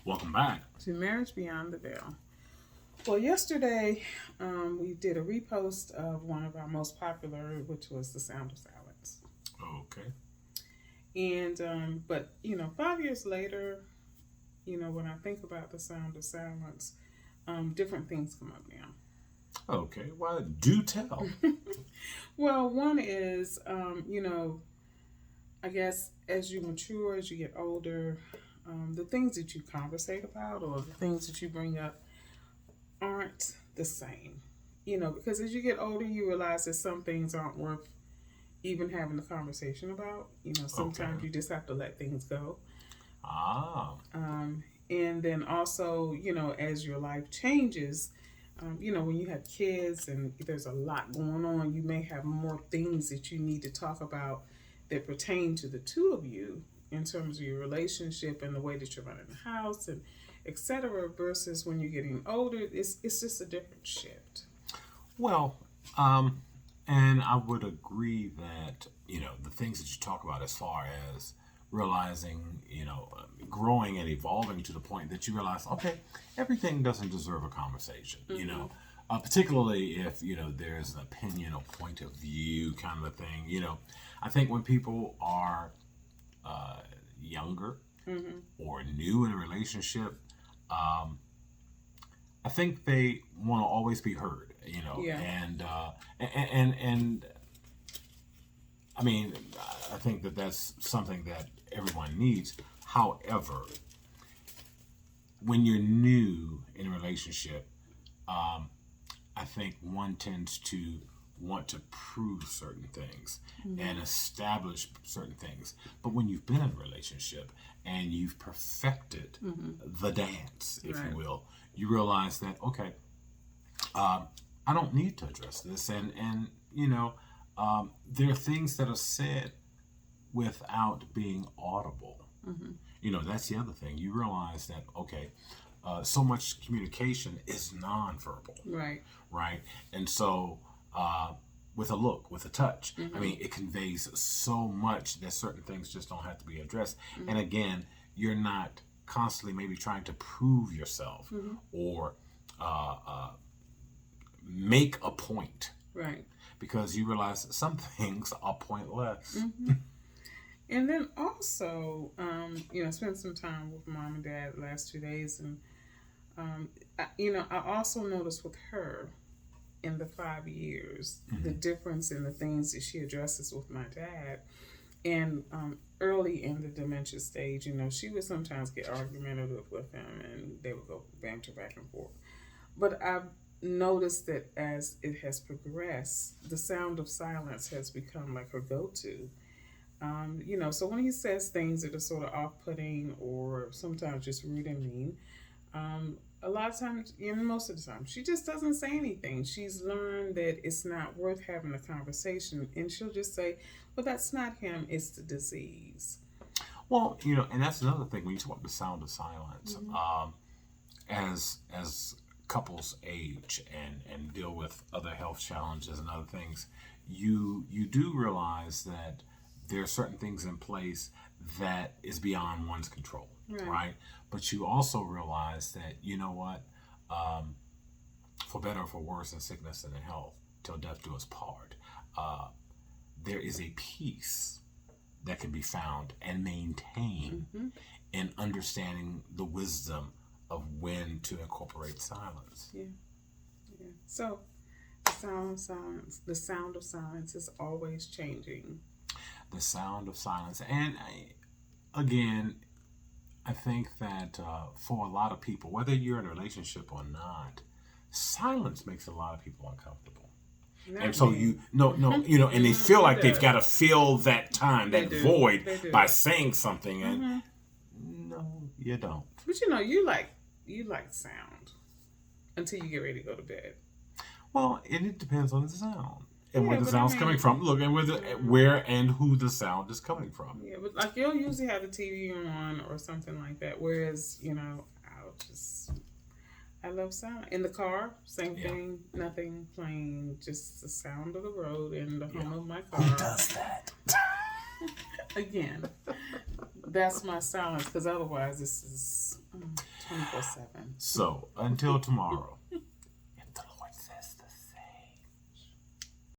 Welcome back. To Marriage Beyond the Veil. Well, yesterday we did a repost of one of our most popular, which was The Sound of Silence. Okay. And, but, 5 years later, when I think about The Sound of Silence, different things come up now. Okay. Well, do tell. Well, one is, I guess as you mature, as you get older, the things that you conversate about or the things that you bring up aren't the same. Because as you get older, you realize that some things aren't worth even having a conversation about. Sometimes Okay. you just have to let things go. Ah. And then also, as your life changes, when you have kids and there's a lot going on, you may have more things that you need to talk about that pertain to the two of you in terms of your relationship and the way that you're running the house and etc. Versus when you're getting older, it's just a different shift. Well, um, and I would agree that, the things that you talk about as far as realizing, growing and evolving to the point that you realize, okay, everything doesn't deserve a conversation, particularly if, there's an opinion or point of view kind of a thing, I think when people are younger Mm-hmm. or new in a relationship, I think they want to always be heard, Yeah. and I mean, I think that that's something that everyone needs. However, when you're new in a relationship, I think one tends to want to prove certain things and establish certain things. But when you've been in a relationship and you've perfected the dance, if Right. you will, you realize that, okay, I don't need to address this. And there are things that are said without being audible. Mm-hmm. That's the other thing. You realize that, okay, so much communication is nonverbal, Right. right? And so, with a look, with a touch, I Mm-hmm. mean, it conveys so much that certain things just don't have to be addressed. Mm-hmm. And again, you're not constantly maybe trying to prove yourself Mm-hmm. or make a point Right. because you realize some things are pointless. Mm-hmm. And then also, spend some time with mom and dad the last 2 days, and I also noticed with her in the 5 years the difference in the things that she addresses with my dad. And early in the dementia stage, she would sometimes get argumentative with him, and they would go banter back and forth. But I've noticed that as it has progressed, the sound of silence has become like her go-to. So when he says things that are sort of off-putting or sometimes just rude and mean, a lot of times, most of the time, she just doesn't say anything. She's learned that it's not worth having a conversation, and she'll just say, "Well, that's not him; it's the disease." Well, and that's another thing when you talk about the sound of silence. Mm-hmm. As couples age and deal with other health challenges and other things, you do realize that there are certain things in place that is beyond one's control, Right. right? But you also realize that what, for better or for worse, in sickness and in health, till death do us part. Uh, there is a peace that can be found and maintained Mm-hmm. in understanding the wisdom of when to incorporate silence. Yeah. Yeah. So, the sound of silence is always changing. The sound of silence. And again, I think that for a lot of people, whether you're in a relationship or not, silence makes a lot of people uncomfortable. Not And so me. and they feel It like they've got does. to fill that time, They that do. void They do. by saying something. And Mm-hmm. no, you don't. But you like sound until you get ready to go to bed. Well, and it depends on the sound and Yeah, where the but I sound's mean, coming from. Look, and where and who the sound is coming from. yeah, but like you'll usually have the TV on or something like that. Whereas I love sound in the car. Same Yeah. thing. Nothing playing. Just the sound of the road and the hum Yeah. of my Who car. does that? Again, that's my silence because otherwise this is 24/7. So until tomorrow,